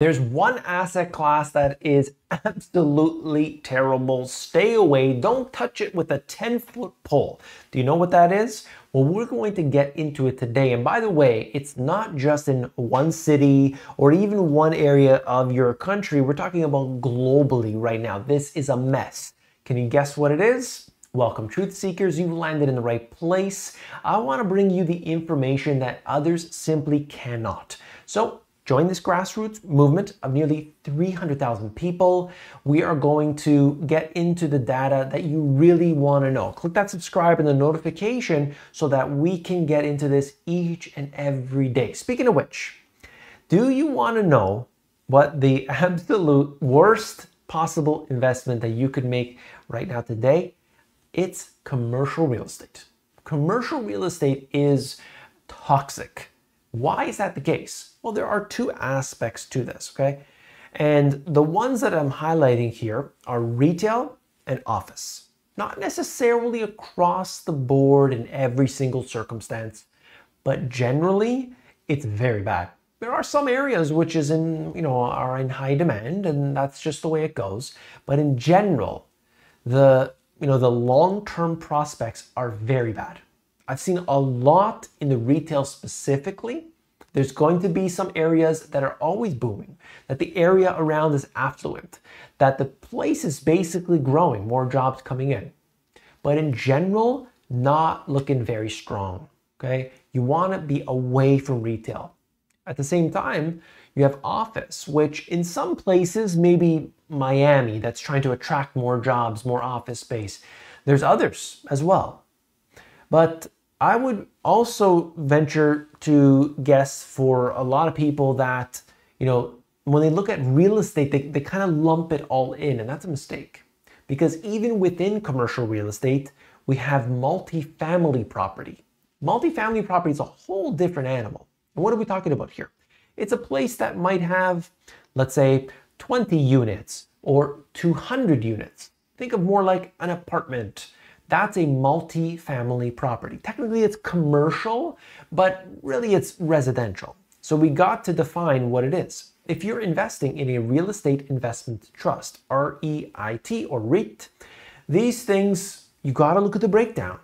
There's one asset class that is absolutely terrible. Stay away. Don't touch it with a 10-foot pole. Do you know what that is? Well, we're going to get into it today. And by the way, it's not just in one city or even one area of your country. We're talking about globally right now. This is a mess. Can you guess what it is? Welcome, truth seekers. You've landed in the right place. I want to bring you the information that others simply cannot. So, join this grassroots movement of nearly 300,000 people. We are going to get into the data that you really want to know. Click that subscribe and the notification so that we can get into this each and every day. Speaking of which, do you want to know what the absolute worst possible investment that you could make right now today? It's commercial real estate. Commercial real estate is toxic. Why is that the case? Well, there are two aspects to this, okay? And the ones that I'm highlighting here are retail and office. Not necessarily across the board in every single circumstance, but generally it's very bad. There are some areas which are in high demand, and that's just the way it goes. But in general, the long-term prospects are very bad. I've seen a lot in the retail specifically. There's going to be some areas that are always booming, that the area around is affluent, that the place is basically growing, more jobs coming in. But in general, not looking very strong, okay? You want to be away from retail. At the same time, you have office, which in some places, maybe Miami, that's trying to attract more jobs, more office space. There's others as well. But I would also venture to guess for a lot of people that, when they look at real estate, they kind of lump it all in, and that's a mistake. Because even within commercial real estate, we have multifamily property. Multifamily property is a whole different animal. And what are we talking about here? It's a place that might have, let's say, 20 units or 200 units. Think of more like an apartment. That's a multi-family property. Technically, it's commercial, but really it's residential. So we got to define what it is. If you're investing in a real estate investment trust, REIT or REIT, these things, you got to look at the breakdown.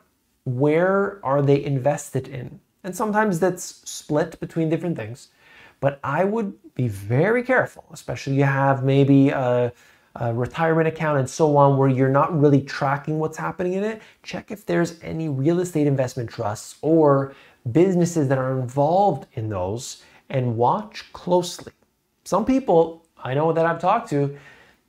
Where are they invested in? And sometimes that's split between different things. But I would be very careful, especially you have maybe a retirement account and so on, where you're not really tracking what's happening in it. Check if there's any real estate investment trusts or businesses that are involved in those, and watch closely. Some people I know that I've talked to,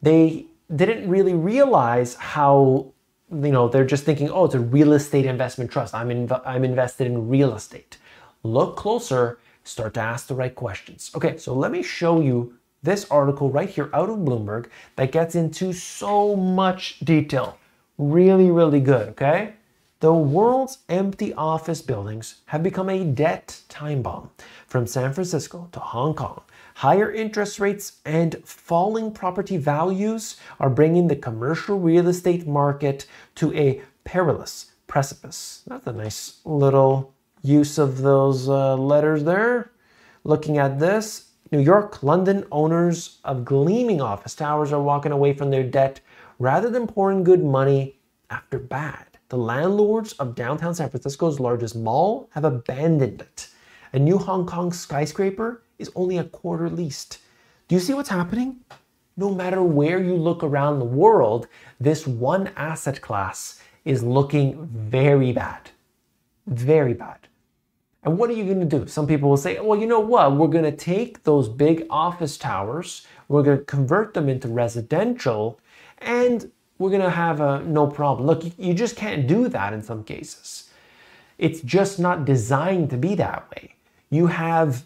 they didn't really realize how, they're just thinking, oh, it's a real estate investment trust. I'm invested in real estate. Look closer, start to ask the right questions. Okay, so let me show you this article right here out of Bloomberg that gets into so much detail. Really, really good, okay? The world's empty office buildings have become a debt time bomb. From San Francisco to Hong Kong, higher interest rates and falling property values are bringing the commercial real estate market to a perilous precipice. That's a nice little use of those letters there. Looking at this, New York, London owners of gleaming office towers are walking away from their debt rather than pouring good money after bad. The landlords of downtown San Francisco's largest mall have abandoned it. A new Hong Kong skyscraper is only a quarter leased. Do you see what's happening? No matter where you look around the world, this one asset class is looking very bad. Very bad. And what are you going to do? Some people will say, well, you know what? We're going to take those big office towers, we're going to convert them into residential, and we're going to have no problem. Look, you just can't do that in some cases. It's just not designed to be that way. You have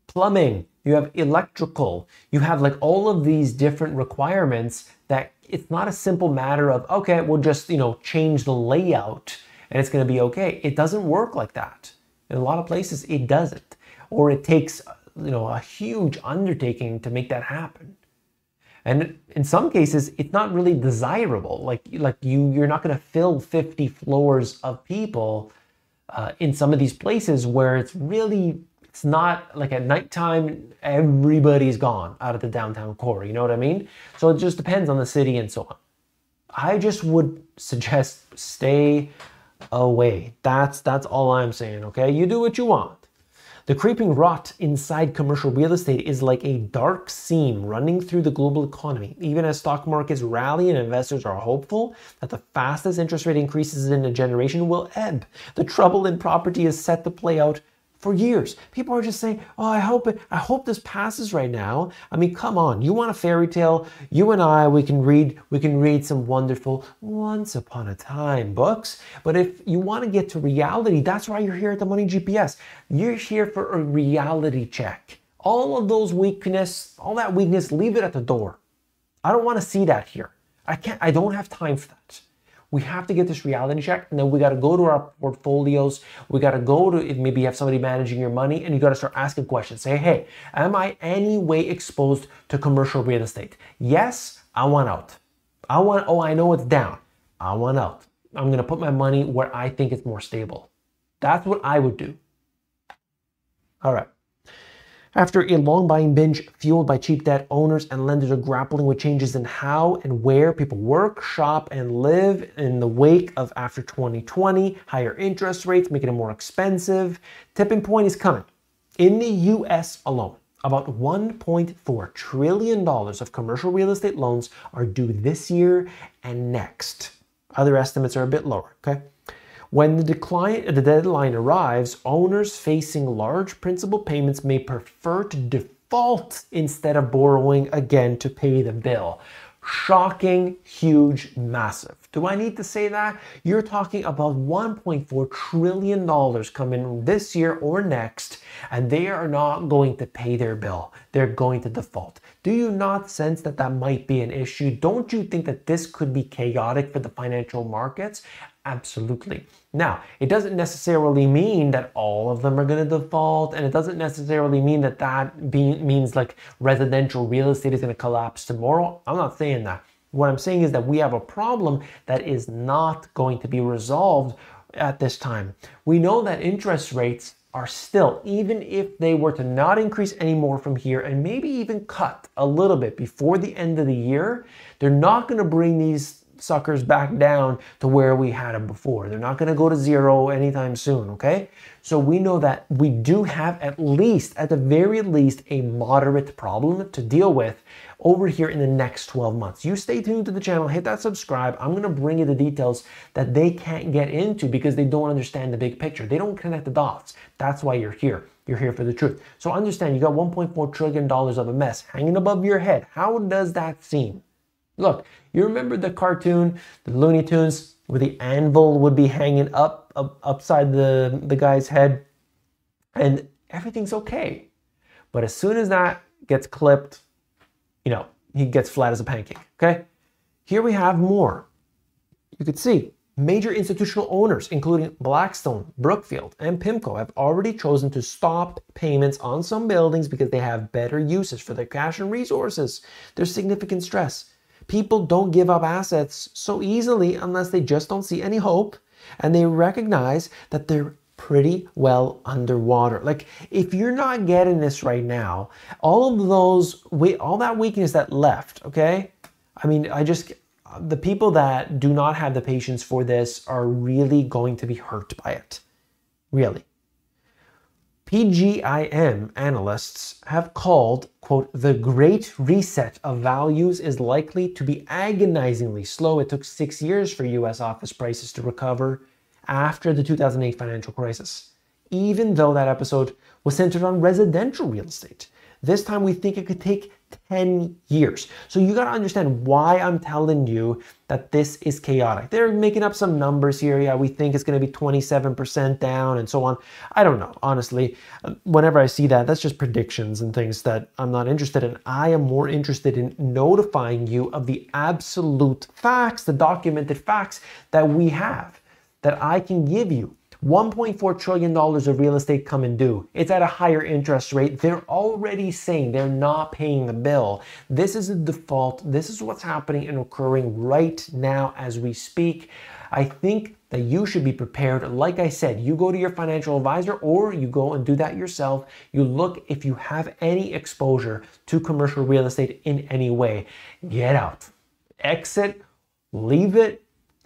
plumbing, you have electrical, you have like all of these different requirements that it's not a simple matter of, okay, we'll just, change the layout and it's going to be okay. It doesn't work like that. In a lot of places, it doesn't. Or it takes, a huge undertaking to make that happen. And in some cases, it's not really desirable. You're not going to fill 50 floors of people in some of these places where it's It's not like at nighttime, everybody's gone out of the downtown core. You know what I mean? So it just depends on the city and so on. I just would suggest stay away. That's all I'm saying, okay? You do what you want. The creeping rot inside commercial real estate is like a dark seam running through the global economy. Even as stock markets rally and investors are hopeful that the fastest interest rate increases in a generation will ebb, the trouble in property is set to play out for years. People are just saying, oh, I hope this passes right now. I mean, come on, you want a fairy tale? You and I, we can read some wonderful once upon a time books. But if you want to get to reality, that's why you're here at the Money GPS. You're here for a reality check. All of those weakness, all that weakness, leave it at the door. I don't want to see that here. I don't have time for that. We have to get this reality check, and then we got to go to our portfolios. We got to go to, if maybe you have somebody managing your money, and you got to start asking questions. Say, hey, am I any way exposed to commercial real estate? Yes, I want out. I know it's down. I want out. I'm going to put my money where I think it's more stable. That's what I would do. All right. After a long buying binge fueled by cheap debt, owners and lenders are grappling with changes in how and where people work, shop, and live in the wake of after 2020, higher interest rates making it more expensive. Tipping point is coming. In the US alone, about $1.4 trillion of commercial real estate loans are due this year and next. Other estimates are a bit lower, okay? When the deadline arrives, owners facing large principal payments may prefer to default instead of borrowing again to pay the bill. Shocking, huge, massive. Do I need to say that? You're talking about $1.4 trillion coming this year or next, and they are not going to pay their bill. They're going to default. Do you not sense that that might be an issue? Don't you think that this could be chaotic for the financial markets? Absolutely. Now, it doesn't necessarily mean that all of them are going to default, and it doesn't necessarily mean that means like residential real estate is going to collapse tomorrow. I'm not saying that. What I'm saying is that we have a problem that is not going to be resolved at this time. We know that interest rates are still, even if they were to not increase anymore from here and maybe even cut a little bit before the end of the year, they're not going to bring these suckers back down to where we had them before. They're not going to go to zero anytime soon, okay? So we know that we do have at the very least, a moderate problem to deal with over here in the next 12 months. You stay tuned to the channel, hit that subscribe. I'm going to bring you the details that they can't get into because they don't understand the big picture. They don't connect the dots. That's why you're here. You're here for the truth. So understand, you got $1.4 trillion of a mess hanging above your head. How does that seem? Look, you remember the cartoon, the Looney Tunes, where the anvil would be hanging upside the guy's head, and everything's okay. But as soon as that gets clipped, you know, he gets flat as a pancake, okay? Here we have more. You could see major institutional owners, including Blackstone, Brookfield, and PIMCO, have already chosen to stop payments on some buildings because they have better uses for their cash and resources. There's significant stress. People don't give up assets so easily unless they just don't see any hope and they recognize that they're pretty well underwater. Like, if you're not getting this right now, all that weakness that left, okay? I mean, the people that do not have the patience for this are really going to be hurt by it. Really. PGIM analysts have called, quote, the great reset of values is likely to be agonizingly slow. It took 6 years for US office prices to recover after the 2008 financial crisis, even though that episode was centered on residential real estate. This time we think it could take 10 years. So you got to understand why I'm telling you that this is chaotic. They're making up some numbers here. Yeah, we think it's going to be 27% down and so on. I don't know. Honestly, whenever I see that, that's just predictions and things that I'm not interested in. I am more interested in notifying you of the absolute facts, the documented facts that we have, that I can give you. $1.4 trillion of real estate coming due. It's at a higher interest rate. They're already saying they're not paying the bill. This is a default. This is what's happening and occurring right now as we speak. I think that you should be prepared. Like I said, you go to your financial advisor or you go and do that yourself. You look if you have any exposure to commercial real estate in any way. Get out, exit, leave it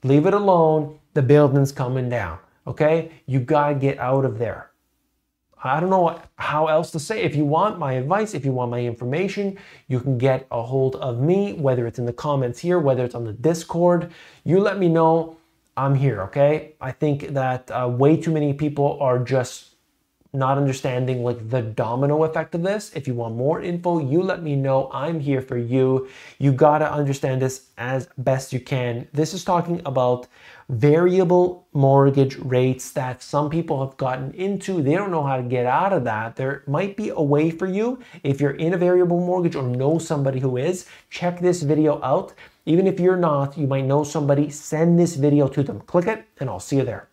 alone. The building's coming down, okay? You gotta get out of there. I don't know how else to say. If you want my advice, if you want my information, you can get a hold of me, whether it's in the comments here, whether it's on the Discord. You let me know. I'm here, okay? I think that way too many people are just not understanding like the domino effect of this. If you want more info, you let me know. I'm here for you. You gotta understand this as best you can. This is talking about variable mortgage rates that some people have gotten into. They don't know how to get out of that. There might be a way for you if you're in a variable mortgage or know somebody who is. Check this video out. Even if you're not, you might know somebody. Send this video to them. Click it and I'll see you there.